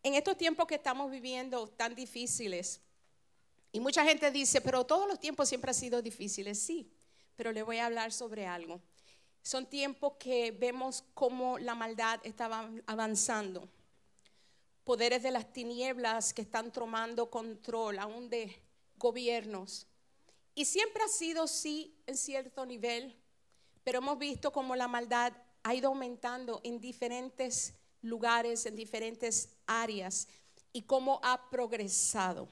En estos tiempos que estamos viviendo tan difíciles, y mucha gente dice, pero todos los tiempos siempre han sido difíciles. Sí, pero le voy a hablar sobre algo. Son tiempos que vemos cómo la maldad está avanzando. Poderes de las tinieblas que están tomando control, aún de gobiernos. Y siempre ha sido sí en cierto nivel, pero hemos visto cómo la maldad ha ido aumentando en diferentes lugares, en diferentes áreas, y cómo ha progresado.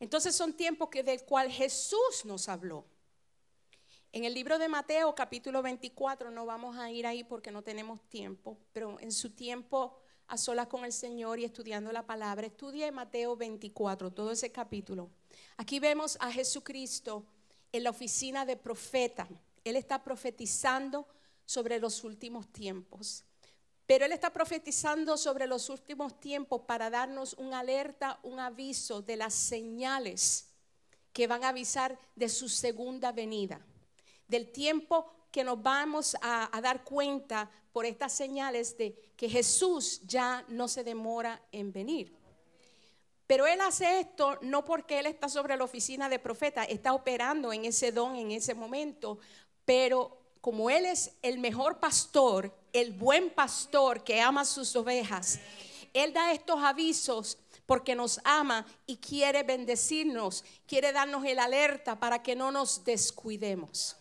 Entonces son tiempos del cual Jesús nos habló. En el libro de Mateo capítulo 24, no vamos a ir ahí porque no tenemos tiempo, pero en su tiempo a solas con el Señor y estudiando la palabra, estudie Mateo 24, todo ese capítulo. Aquí vemos a Jesucristo en la oficina de profeta. Él está profetizando sobre los últimos tiempos. Pero Él está profetizando sobre los últimos tiempos para darnos una alerta, un aviso de las señales que van a avisar de su segunda venida. Del tiempo que nos vamos a dar cuenta por estas señales de que Jesús ya no se demora en venir. Pero Él hace esto no porque Él está sobre la oficina de profeta, está operando en ese don en ese momento, pero como Él es el mejor pastor, el buen pastor que ama sus ovejas, Él da estos avisos porque nos ama y quiere bendecirnos, quiere darnos el alerta para que no nos descuidemos.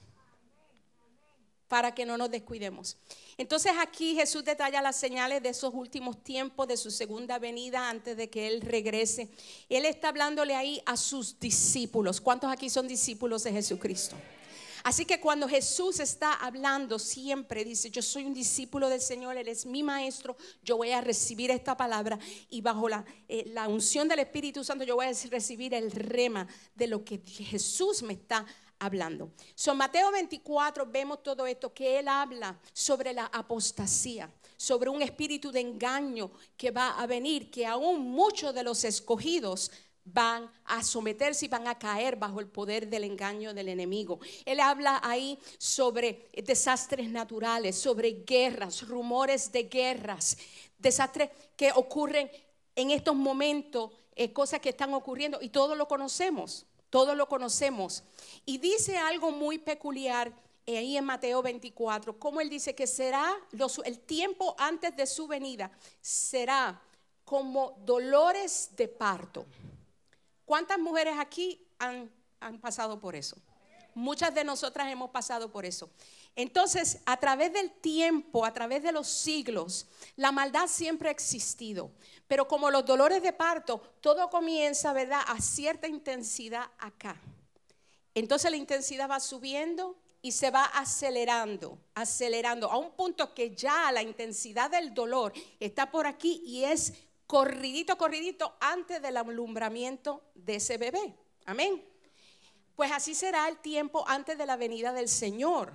Para que no nos descuidemos. Entonces aquí Jesús detalla las señales de esos últimos tiempos, de su segunda venida antes de que Él regrese. Él está hablándole ahí a sus discípulos. ¿Cuántos aquí son discípulos de Jesucristo? Así que cuando Jesús está hablando siempre dice, yo soy un discípulo del Señor, Él es mi maestro, yo voy a recibir esta palabra y bajo la unción del Espíritu Santo yo voy a recibir el rema de lo que Jesús me está hablando. En Mateo 24 vemos todo esto, que Él habla sobre la apostasía, sobre un espíritu de engaño que va a venir, que aún muchos de los escogidos van a someterse y van a caer bajo el poder del engaño del enemigo. Él habla ahí sobre desastres naturales, sobre guerras, rumores de guerras, desastres que ocurren en estos momentos, cosas que están ocurriendo y todos lo conocemos. Todos lo conocemos. Y dice algo muy peculiar ahí en Mateo 24. Como Él dice que será el tiempo antes de su venida será como dolores de parto. ¿Cuántas mujeres aquí han pasado por eso? Muchas de nosotras hemos pasado por eso. Entonces, a través del tiempo, a través de los siglos, la maldad siempre ha existido. Pero como los dolores de parto, todo comienza, ¿verdad?, a cierta intensidad acá. Entonces la intensidad va subiendo y se va acelerando a un punto que ya la intensidad del dolor está por aquí y es corridito antes del alumbramiento de ese bebé. Amén. Pues así será el tiempo antes de la venida del Señor,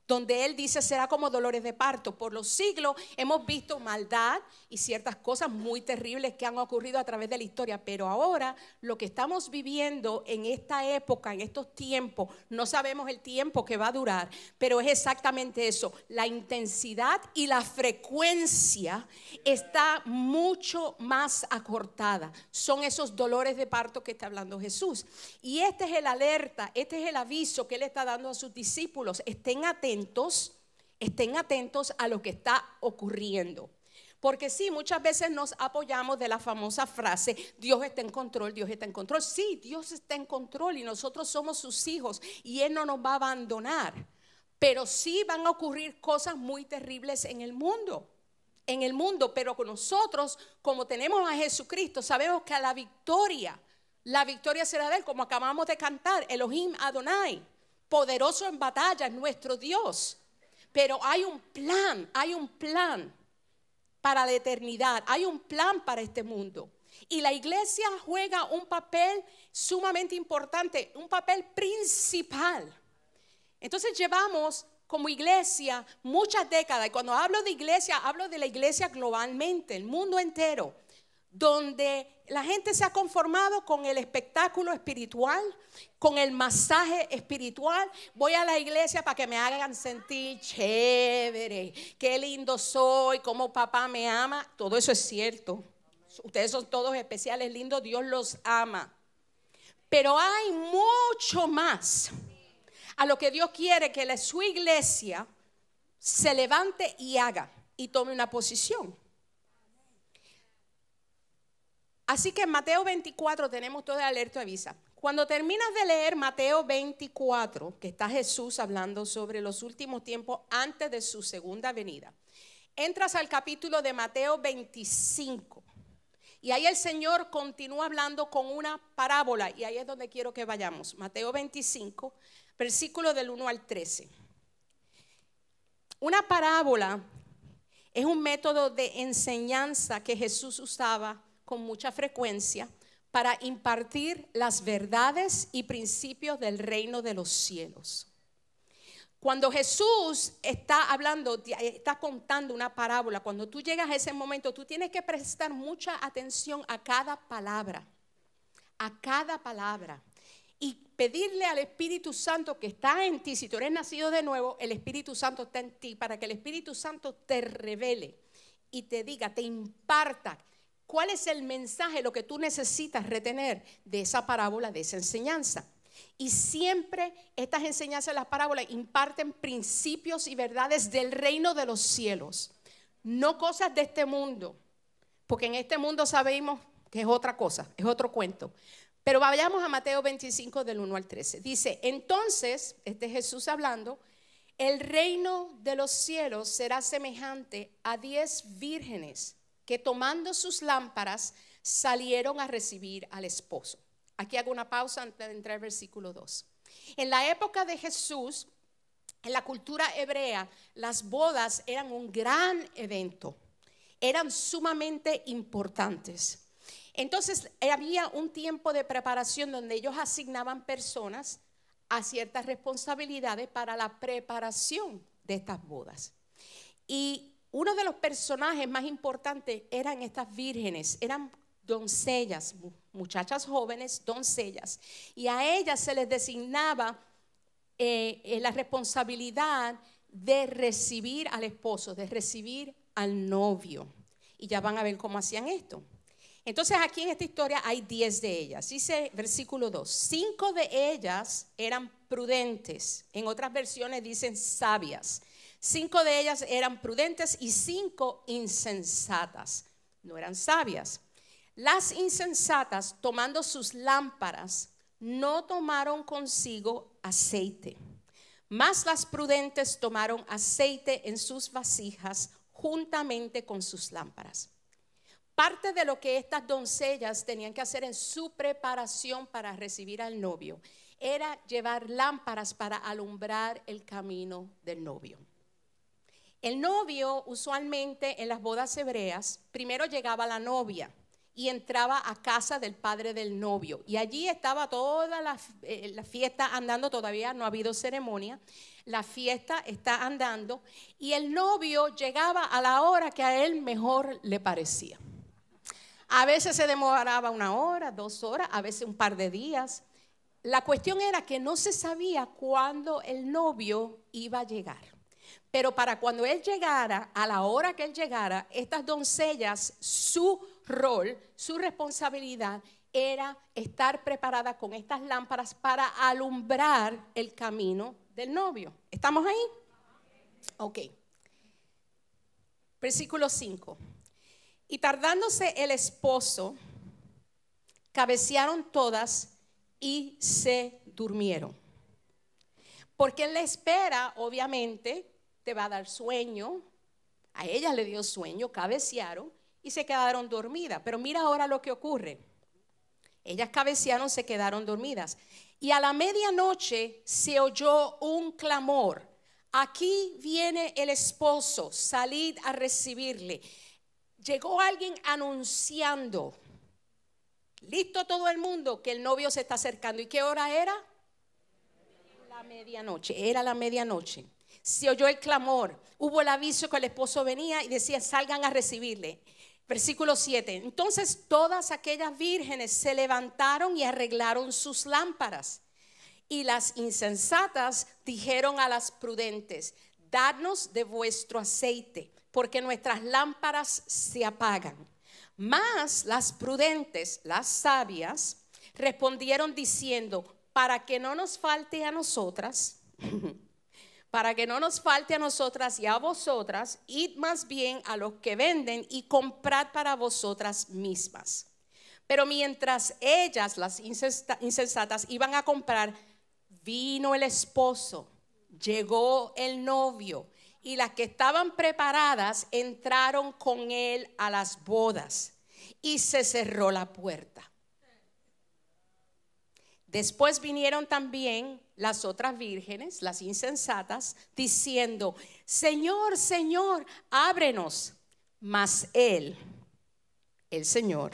donde Él dice será como dolores de parto. Por los siglos hemos visto maldad y ciertas cosas muy terribles que han ocurrido a través de la historia, pero ahora lo que estamos viviendo en esta época, en estos tiempos, no sabemos el tiempo que va a durar, pero es exactamente eso, la intensidad y la frecuencia está mucho más acortada. Son esos dolores de parto que está hablando Jesús, y este es el alerta, este es el aviso que Él está dando a sus discípulos. Estén atentos a lo que está ocurriendo. Porque sí, muchas veces nos apoyamos de la famosa frase, Dios está en control, Dios está en control. Sí, Dios está en control y nosotros somos sus hijos y Él no nos va a abandonar. Pero sí van a ocurrir cosas muy terribles en el mundo. Pero con nosotros, como tenemos a Jesucristo, sabemos que la victoria será de Él, como acabamos de cantar, Elohim Adonai. Poderoso en batalla es nuestro Dios. Pero hay un plan para la eternidad, hay un plan para este mundo. Y la iglesia juega un papel sumamente importante, un papel principal. Entonces llevamos como iglesia muchas décadas, y cuando hablo de iglesia, hablo de la iglesia globalmente, el mundo entero, donde la gente se ha conformado con el espectáculo espiritual, con el masaje espiritual. Voy a la iglesia para que me hagan sentir chévere, qué lindo soy, cómo papá me ama. Todo eso es cierto. Ustedes son todos especiales, lindos, Dios los ama. Pero hay mucho más a lo que Dios quiere que su iglesia se levante y haga y tome una posición. Así que en Mateo 24 tenemos todo el alerta avisa. Cuando terminas de leer Mateo 24, que está Jesús hablando sobre los últimos tiempos antes de su segunda venida, entras al capítulo de Mateo 25 y ahí el Señor continúa hablando con una parábola, y ahí es donde quiero que vayamos. Mateo 25, versículo del 1 al 13. Una parábola es un método de enseñanza que Jesús usaba con mucha frecuencia para impartir las verdades y principios del reino de los cielos. Cuando Jesús está hablando, está contando una parábola, cuando tú llegas a ese momento, tú tienes que prestar mucha atención a cada palabra, y pedirle al Espíritu Santo que está en ti. Si tú eres nacido de nuevo, el Espíritu Santo está en ti, para que el Espíritu Santo te revele y te diga, te imparta cuál es el mensaje, lo que tú necesitas retener de esa parábola, de esa enseñanza. Y siempre estas enseñanzas, las parábolas, imparten principios y verdades del reino de los cielos, no cosas de este mundo, porque en este mundo sabemos que es otra cosa, es otro cuento. Pero vayamos a Mateo 25 del 1 al 13. Dice, entonces, este es Jesús hablando, el reino de los cielos será semejante a 10 vírgenes que tomando sus lámparas salieron a recibir al esposo. Aquí hago una pausa antes de entrar al versículo 2. En la época de Jesús, en la cultura hebrea, las bodas eran un gran evento, eran sumamente importantes. Entonces había un tiempo de preparación donde ellos asignaban personas a ciertas responsabilidades para la preparación de estas bodas. Y uno de los personajes más importantes eran estas vírgenes, eran doncellas, muchachas jóvenes, doncellas, y a ellas se les designaba la responsabilidad de recibir al esposo, de recibir al novio. Y ya van a ver cómo hacían esto. Entonces aquí en esta historia hay 10 de ellas. Dice versículo 2, 5 de ellas eran prudentes, en otras versiones dicen sabias. 5 de ellas eran prudentes y 5 insensatas, no eran sabias. Las insensatas, tomando sus lámparas, no tomaron consigo aceite, mas las prudentes tomaron aceite en sus vasijas juntamente con sus lámparas. Parte de lo que estas doncellas tenían que hacer en su preparación para recibir al novio era llevar lámparas para alumbrar el camino del novio. El novio, usualmente en las bodas hebreas, primero llegaba la novia y entraba a casa del padre del novio, y allí estaba toda la fiesta andando. Todavía no ha habido ceremonia, la fiesta está andando, y el novio llegaba a la hora que a él mejor le parecía. A veces se demoraba 1 hora, 2 horas, a veces un par de días. La cuestión era que no se sabía cuándo el novio iba a llegar. Pero para cuando él llegara, a la hora que él llegara, estas doncellas, su rol, su responsabilidad era estar preparada con estas lámparas para alumbrar el camino del novio. ¿Estamos ahí? Ok. Versículo 5. Y tardándose el esposo, cabecearon todas y se durmieron. Porque en la espera, obviamente, te va a dar sueño. A ella le dio sueño, cabecearon y se quedaron dormidas. Pero mira ahora lo que ocurre. Ellas cabecearon, se quedaron dormidas. Y a la medianoche se oyó un clamor. Aquí viene el esposo, salid a recibirle. Llegó alguien anunciando, listo todo el mundo, que el novio se está acercando. ¿Y qué hora era? La medianoche, era la medianoche. Se oyó el clamor, hubo el aviso que el esposo venía y decía, salgan a recibirle. Versículo 7. Entonces todas aquellas vírgenes se levantaron y arreglaron sus lámparas. Y las insensatas dijeron a las prudentes: dadnos de vuestro aceite, porque nuestras lámparas se apagan. Mas las prudentes, las sabias, respondieron diciendo: para que no nos falte a nosotras, para que no nos falte a nosotras y a vosotras, id más bien a los que venden y comprad para vosotras mismas. Pero mientras ellas, las insensatas, iban a comprar, vino el esposo, llegó el novio, y las que estaban preparadas entraron con él a las bodas, y se cerró la puerta. Después vinieron también las otras vírgenes, las insensatas, diciendo: Señor, Señor, ábrenos. Mas él, el Señor,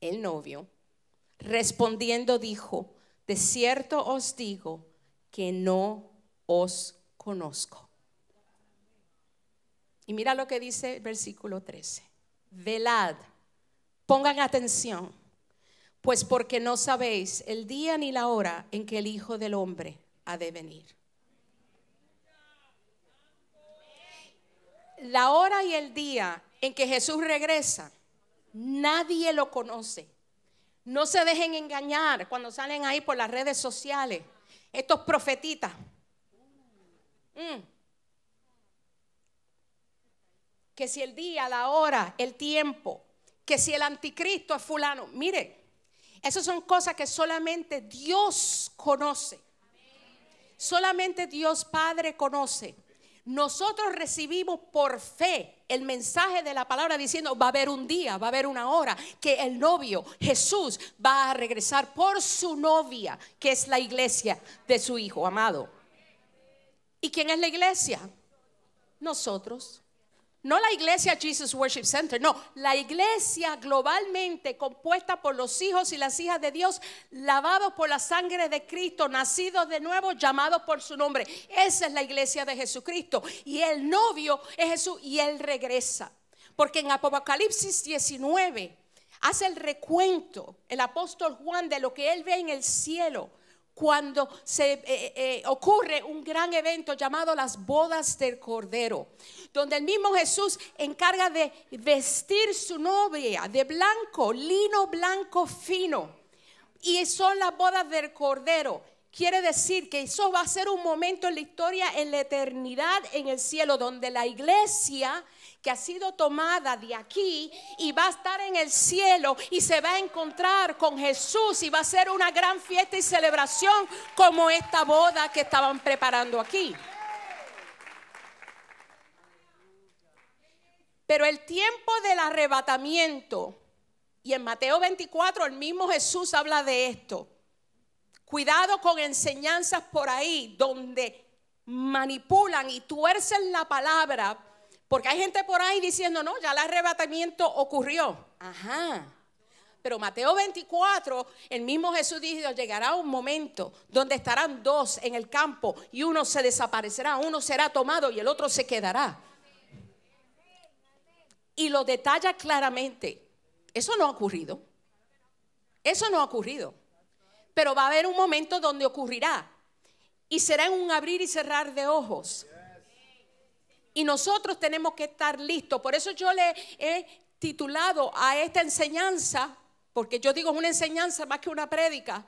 el novio, respondiendo dijo: de cierto os digo que no os conozco. Y mira lo que dice el versículo 13. Velad, pongan atención, pues porque no sabéis el día ni la hora en que el Hijo del Hombre ha de venir. La hora y el día en que Jesús regresa, nadie lo conoce. No se dejen engañar cuando salen ahí por las redes sociales estos profetitas. Que si el día, la hora, el tiempo, que si el anticristo es fulano. Mire, esas son cosas que solamente Dios conoce. Solamente Dios Padre conoce. Nosotros recibimos por fe el mensaje de la palabra diciendo: va a haber un día, va a haber una hora que el novio Jesús va a regresar por su novia, que es la iglesia de su Hijo amado. ¿Y quién es la iglesia? Nosotros. No la iglesia Jesus Worship Center, no, la iglesia globalmente compuesta por los hijos y las hijas de Dios, lavados por la sangre de Cristo, nacidos de nuevo, llamados por su nombre. Esa es la iglesia de Jesucristo. Y el novio es Jesús, y Él regresa. Porque en Apocalipsis 19 hace el recuento el apóstol Juan de lo que él ve en el cielo, cuando se ocurre un gran evento llamado las bodas del Cordero, donde el mismo Jesús encarga de vestir su novia de blanco, lino blanco fino, y son las bodas del Cordero. Quiere decir que eso va a ser un momento en la historia, en la eternidad, en el cielo, donde la iglesia que ha sido tomada de aquí y va a estar en el cielo y se va a encontrar con Jesús, y va a ser una gran fiesta y celebración como esta boda que estaban preparando aquí. Pero el tiempo del arrebatamiento, y en Mateo 24 el mismo Jesús habla de esto. Cuidado con enseñanzas por ahí donde manipulan y tuercen la palabra, porque hay gente por ahí diciendo: no, ya el arrebatamiento ocurrió. Ajá. Pero Mateo 24, el mismo Jesús dijo: llegará un momento donde estarán dos en el campo y uno se desaparecerá, uno será tomado y el otro se quedará. Y lo detalla claramente. Eso no ha ocurrido. Eso no ha ocurrido. Pero va a haber un momento donde ocurrirá, y será en un abrir y cerrar de ojos. Y nosotros tenemos que estar listos. Por eso yo le he titulado a esta enseñanza, porque yo digo es una enseñanza más que una prédica,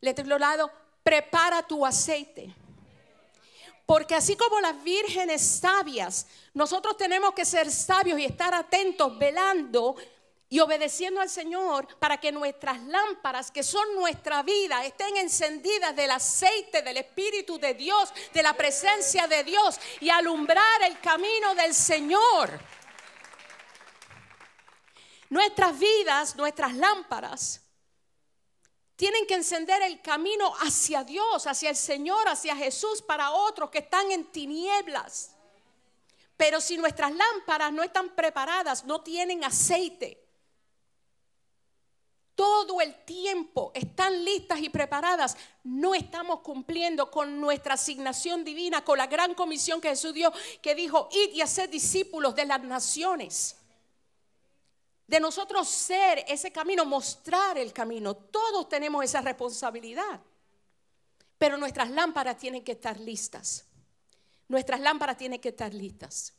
le he titulado: prepara tu aceite. Porque así como las vírgenes sabias, nosotros tenemos que ser sabios y estar atentos, velando y obedeciendo al Señor, para que nuestras lámparas, que son nuestra vida, estén encendidas del aceite del Espíritu de Dios, de la presencia de Dios, y alumbrar el camino del Señor. Nuestras vidas, nuestras lámparas, tienen que encender el camino hacia Dios, hacia el Señor, hacia Jesús, para otros que están en tinieblas. Pero si nuestras lámparas no están preparadas, no tienen aceite, todo el tiempo están listas y preparadas, no estamos cumpliendo con nuestra asignación divina, con la gran comisión que Jesús dio, que dijo: id y haced discípulos de las naciones. de nosotros ser ese camino, mostrar el camino. Todos tenemos esa responsabilidad. Pero nuestras lámparas tienen que estar listas. Nuestras lámparas tienen que estar listas.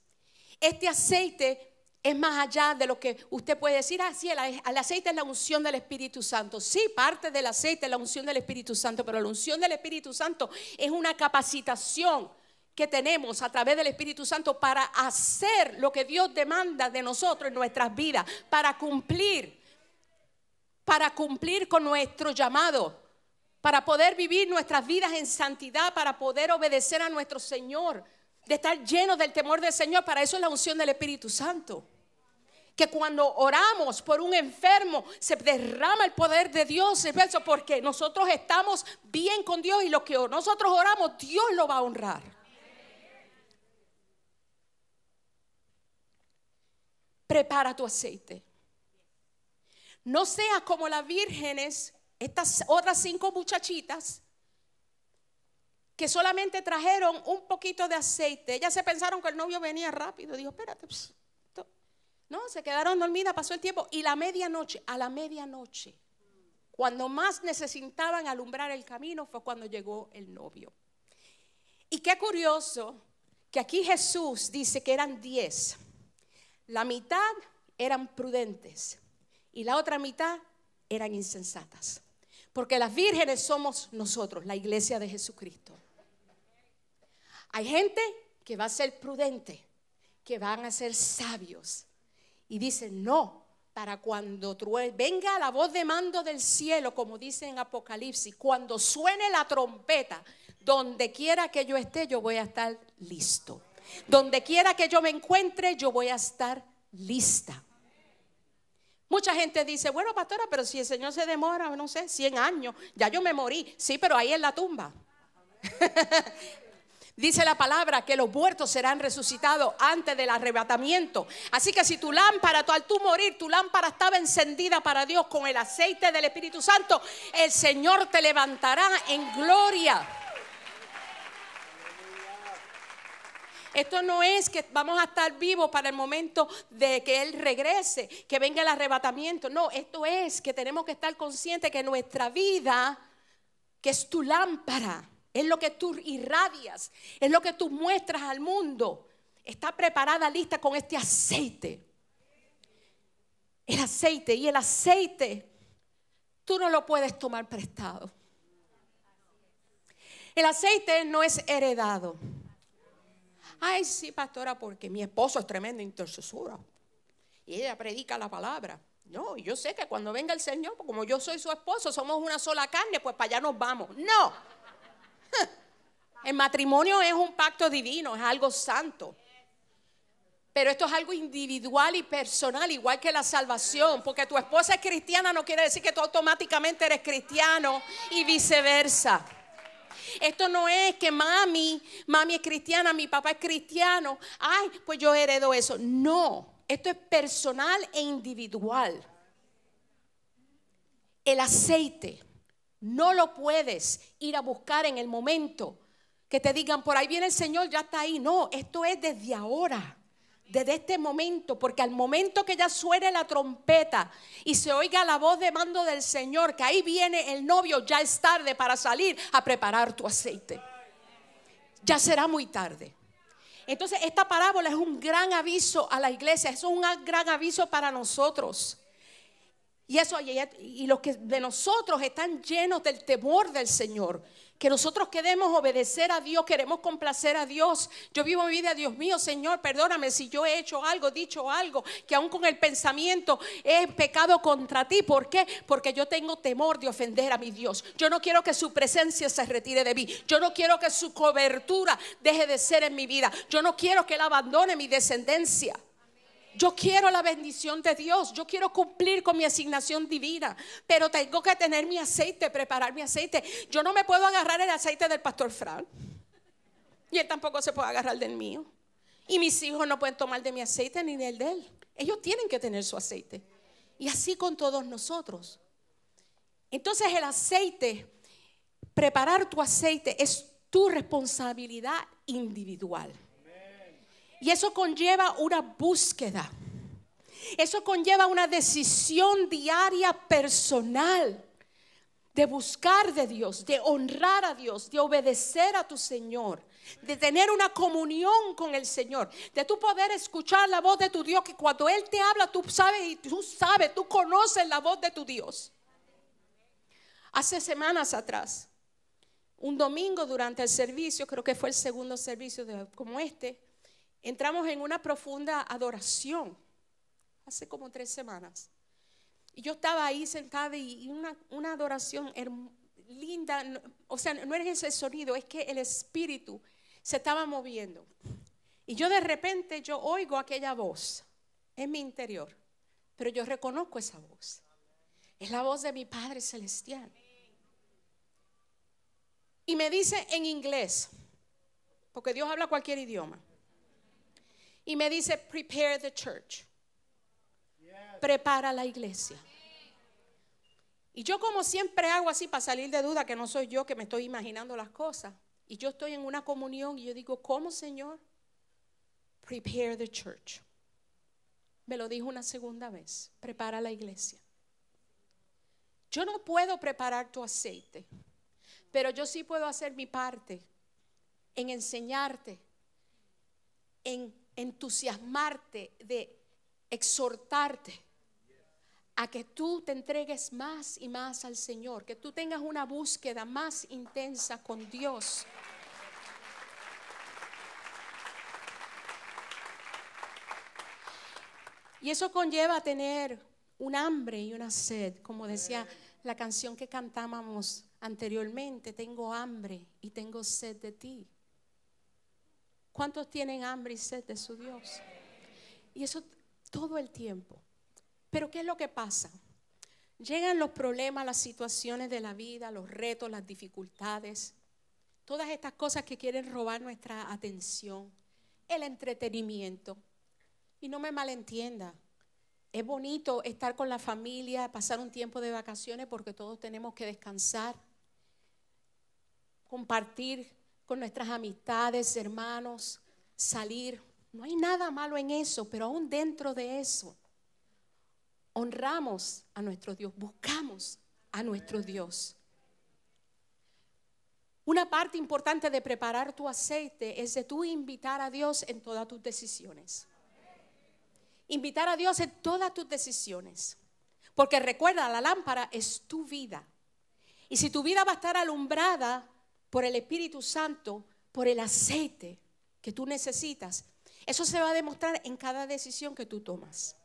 Este aceite es más allá de lo que usted puede decir. Sí, el aceite es la unción del Espíritu Santo. Sí, parte del aceite es la unción del Espíritu Santo, pero la unción del Espíritu Santo es una capacitación que tenemos a través del Espíritu Santo para hacer lo que Dios demanda de nosotros en nuestras vidas, para cumplir con nuestro llamado, para poder vivir nuestras vidas en santidad, para poder obedecer a nuestro Señor, de estar llenos del temor del Señor. Para eso es la unción del Espíritu Santo. Que cuando oramos por un enfermo se derrama el poder de Dios, porque nosotros estamos bien con Dios y lo que nosotros oramos, Dios lo va a honrar. Prepara tu aceite. No seas como las vírgenes, estas otras 5 muchachitas que solamente trajeron un poquito de aceite. Ellas se pensaron que el novio venía rápido. Dijo, espérate. No, se quedaron dormidas, pasó el tiempo. Y a la medianoche, cuando más necesitaban alumbrar el camino, fue cuando llegó el novio. Y qué curioso que aquí Jesús dice que eran 10. La mitad eran prudentes y la otra mitad eran insensatas. Porque las vírgenes somos nosotros, la iglesia de Jesucristo. Hay gente que va a ser prudente, que van a ser sabios. Y dicen, no, para cuando venga la voz de mando del cielo, como dice en Apocalipsis, cuando suene la trompeta, donde quiera que yo esté, yo voy a estar listo. Donde quiera que yo me encuentre, yo voy a estar lista. Mucha gente dice, bueno, pastora, pero si el Señor se demora, no sé, 100 años, ya yo me morí. Sí, pero ahí en la tumba. Dice la palabra que los muertos serán resucitados antes del arrebatamiento. Así que si tu lámpara, al tú morir, tu lámpara estaba encendida para Dios con el aceite del Espíritu Santo, el Señor te levantará en gloria. Esto no es que vamos a estar vivos para el momento de que Él regrese, que venga el arrebatamiento. No, esto es que tenemos que estar conscientes que nuestra vida, que es tu lámpara, es lo que tú irradias, es lo que tú muestras al mundo, está preparada, lista con este aceite. El aceite, y el aceite tú no lo puedes tomar prestado. El aceite no es heredado. Ay, sí, pastora, porque mi esposo es tremenda intercesora y ella predica la palabra. No, yo sé que cuando venga el Señor, como yo soy su esposo, somos una sola carne, pues para allá nos vamos. No. El matrimonio es un pacto divino, es algo santo. Pero esto es algo individual y personal, igual que la salvación. Porque tu esposa es cristiana no quiere decir que tú automáticamente eres cristiano y viceversa. Esto no es que mami es cristiana, mi papá es cristiano, ay, pues yo heredo eso. No, esto es personal e individual. El aceite no lo puedes ir a buscar en el momento que te digan, por ahí viene el Señor, ya está ahí. No, esto es desde ahora. Desde este momento, porque al momento que ya suene la trompeta y se oiga la voz de mando del Señor, que ahí viene el novio, ya es tarde para salir a preparar tu aceite. Ya será muy tarde. Entonces esta parábola es un gran aviso a la iglesia, es un gran aviso para nosotros. Y los que de nosotros están llenos del temor del Señor, que nosotros queremos obedecer a Dios, queremos complacer a Dios. Yo vivo mi vida, Dios mío, Señor, perdóname si yo he hecho algo, dicho algo, que aún con el pensamiento he pecado contra ti. ¿Por qué? Porque yo tengo temor de ofender a mi Dios. Yo no quiero que su presencia se retire de mí. Yo no quiero que su cobertura deje de ser en mi vida. Yo no quiero que Él abandone mi descendencia. Yo quiero la bendición de Dios, yo quiero cumplir con mi asignación divina, pero tengo que tener mi aceite, preparar mi aceite. Yo no me puedo agarrar el aceite del pastor Fran y él tampoco se puede agarrar del mío. Y mis hijos no pueden tomar de mi aceite ni del de él. Ellos tienen que tener su aceite. Y así con todos nosotros. Entonces el aceite, preparar tu aceite es tu responsabilidad individual. Y eso conlleva una búsqueda. Eso conlleva una decisión diaria personal de buscar de Dios, de honrar a Dios, de obedecer a tu Señor, de tener una comunión con el Señor, de tú poder escuchar la voz de tu Dios, que cuando Él te habla tú sabes, tú conoces la voz de tu Dios. Hace semanas atrás, un domingo durante el servicio, creo que fue el segundo servicio como este, entramos en una profunda adoración, hace como 3 semanas. Y yo estaba ahí sentada y una adoración linda, o sea, no es ese sonido, es que el Espíritu se estaba moviendo. Y yo de repente, yo oigo aquella voz en mi interior, pero yo reconozco esa voz. Es la voz de mi Padre Celestial. Y me dice en inglés, porque Dios habla cualquier idioma. Y me dice, prepare the church. Prepara la iglesia. Y yo, como siempre hago así para salir de duda, que no soy yo que me estoy imaginando las cosas. Y yo estoy en una comunión y yo digo, ¿cómo, Señor? Prepare the church. Me lo dijo una segunda vez, prepara la iglesia. Yo no puedo preparar tu aceite, pero yo sí puedo hacer mi parte en enseñarte, en entusiasmarte, de exhortarte a que tú te entregues más y más al Señor, que tú tengas una búsqueda más intensa con Dios. Y eso conlleva a tener un hambre y una sed, como decía la canción que cantábamos anteriormente, tengo hambre y tengo sed de ti. ¿Cuántos tienen hambre y sed de su Dios? Y eso todo el tiempo. Pero ¿qué es lo que pasa? Llegan los problemas, las situaciones de la vida, los retos, las dificultades, todas estas cosas que quieren robar nuestra atención, el entretenimiento. Y no me malentienda, es bonito estar con la familia, pasar un tiempo de vacaciones porque todos tenemos que descansar, compartir con nuestras amistades, hermanos, salir. No hay nada malo en eso, pero aún dentro de eso, honramos a nuestro Dios, buscamos a nuestro Dios. Una parte importante de preparar tu aceite es de tú invitar a Dios en todas tus decisiones. Invitar a Dios en todas tus decisiones. Porque recuerda, la lámpara es tu vida. Y si tu vida va a estar alumbrada por el Espíritu Santo, por el aceite que tú necesitas, eso se va a demostrar en cada decisión que tú tomas,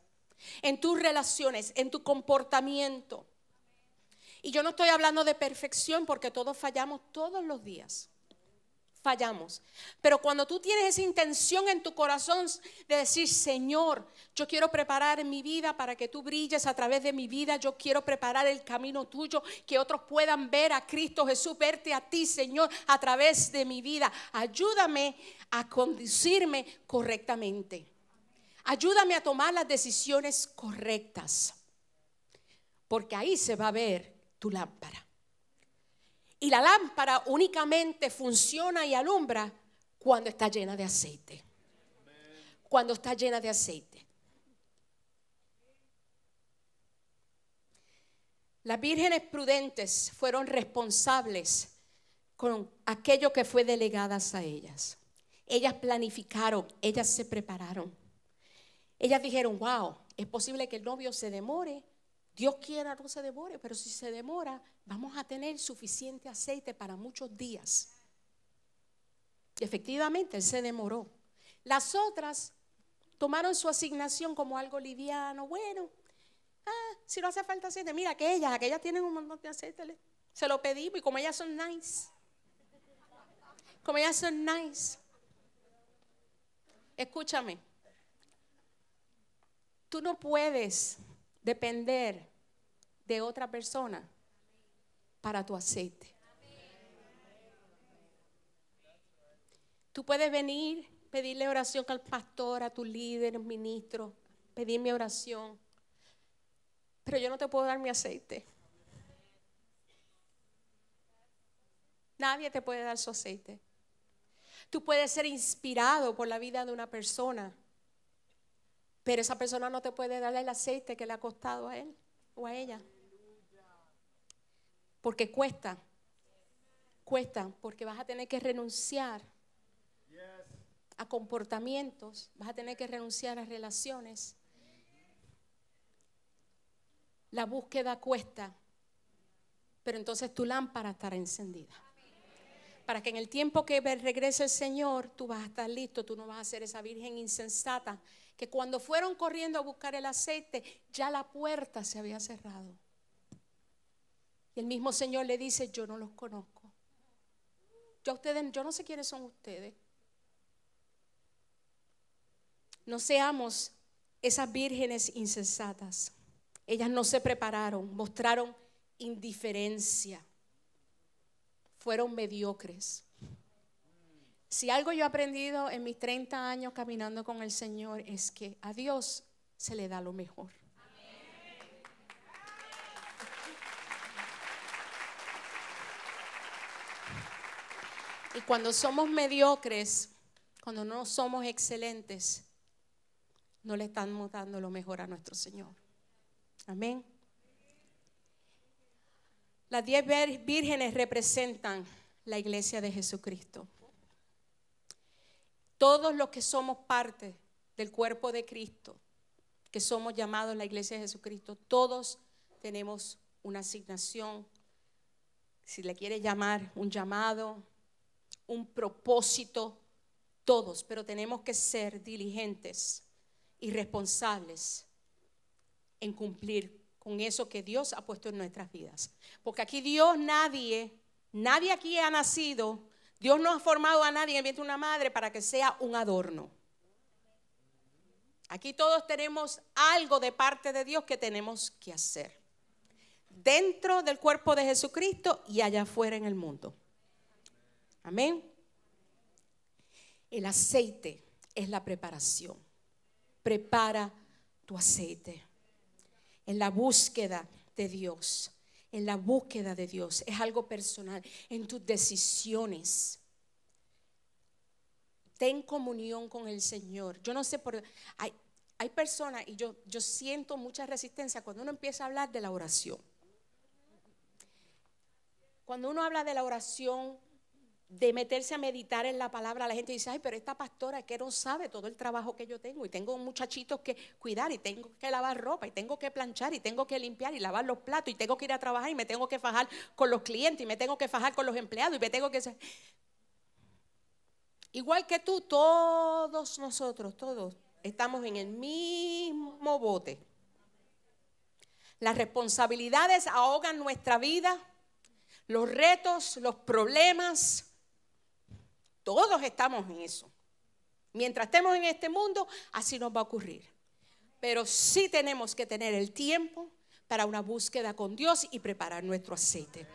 en tus relaciones, en tu comportamiento. Y yo no estoy hablando de perfección porque todos fallamos todos los días. Fallamos. Pero cuando tú tienes esa intención en tu corazón de decir, Señor, yo quiero preparar mi vida para que tú brilles a través de mi vida. Yo quiero preparar el camino tuyo, que otros puedan ver a Cristo Jesús, verte a ti, Señor, a través de mi vida. Ayúdame a conducirme correctamente. Ayúdame a tomar las decisiones correctas, porque ahí se va a ver tu lámpara. Y la lámpara únicamente funciona y alumbra cuando está llena de aceite. Cuando está llena de aceite. Las vírgenes prudentes fueron responsables con aquello que fue delegadas a ellas. Ellas planificaron, ellas se prepararon. Ellas dijeron, wow, es posible que el novio se demore. Dios quiera no se demore, pero si se demora, vamos a tener suficiente aceite para muchos días. Y efectivamente, él se demoró. Las otras tomaron su asignación como algo liviano. Bueno, si no hace falta aceite, mira, aquellas tienen un montón de aceite. Se lo pedimos y como ellas son nice. Como ellas son nice. Escúchame. Tú no puedes depender de otra persona para tu aceite. Tú puedes venir, pedirle oración al pastor, a tu líder, ministro, pedirme oración, pero yo no te puedo dar mi aceite. Nadie te puede dar su aceite. Tú puedes ser inspirado por la vida de una persona, Pero esa persona no te puede darle el aceite que le ha costado a él o a ella. Porque cuesta, porque vas a tener que renunciar a comportamientos, vas a tener que renunciar a relaciones. La búsqueda cuesta, pero entonces tu lámpara estará encendida. Para que en el tiempo que regrese el Señor, tú vas a estar listo, tú no vas a ser esa virgen insensata, que cuando fueron corriendo a buscar el aceite, ya la puerta se había cerrado. Y el mismo Señor le dice, yo no los conozco. Yo no sé quiénes son ustedes. No seamos esas vírgenes insensatas. Ellas no se prepararon, mostraron indiferencia. Fueron mediocres. Si algo yo he aprendido en mis 30 años caminando con el Señor es que a Dios se le da lo mejor. Y cuando somos mediocres, cuando no somos excelentes, no le estamos dando lo mejor a nuestro Señor. Amén. Las 10 vírgenes representan la iglesia de Jesucristo. Todos los que somos parte del cuerpo de Cristo, que somos llamados la iglesia de Jesucristo, todos tenemos una asignación, si le quiere llamar un llamado, un propósito, todos, pero tenemos que ser diligentes y responsables en cumplir con eso que Dios ha puesto en nuestras vidas. Porque aquí nadie aquí ha nacido, Dios no ha formado a nadie en el vientre de una madre para que sea un adorno. Aquí todos tenemos algo de parte de Dios que tenemos que hacer. Dentro del cuerpo de Jesucristo y allá afuera en el mundo. Amén. El aceite es la preparación. Prepara tu aceite. En la búsqueda de Dios, en la búsqueda de Dios, es algo personal, en tus decisiones. Ten comunión con el Señor. Yo no sé hay personas, y yo siento mucha resistencia cuando uno empieza a hablar de la oración. Cuando uno habla de la oración, de meterse a meditar en la palabra, la gente dice, ay, pero esta pastora es que no sabe todo el trabajo que yo tengo y tengo muchachitos que cuidar y tengo que lavar ropa y tengo que planchar y tengo que limpiar y lavar los platos y tengo que ir a trabajar y me tengo que fajar con los clientes y me tengo que fajar con los empleados y me tengo que... Igual que tú, todos nosotros, todos estamos en el mismo bote. Las responsabilidades ahogan nuestra vida, los retos, los problemas. Todos estamos en eso. Mientras estemos en este mundo, así nos va a ocurrir. Pero sí tenemos que tener el tiempo para una búsqueda con Dios y preparar nuestro aceite.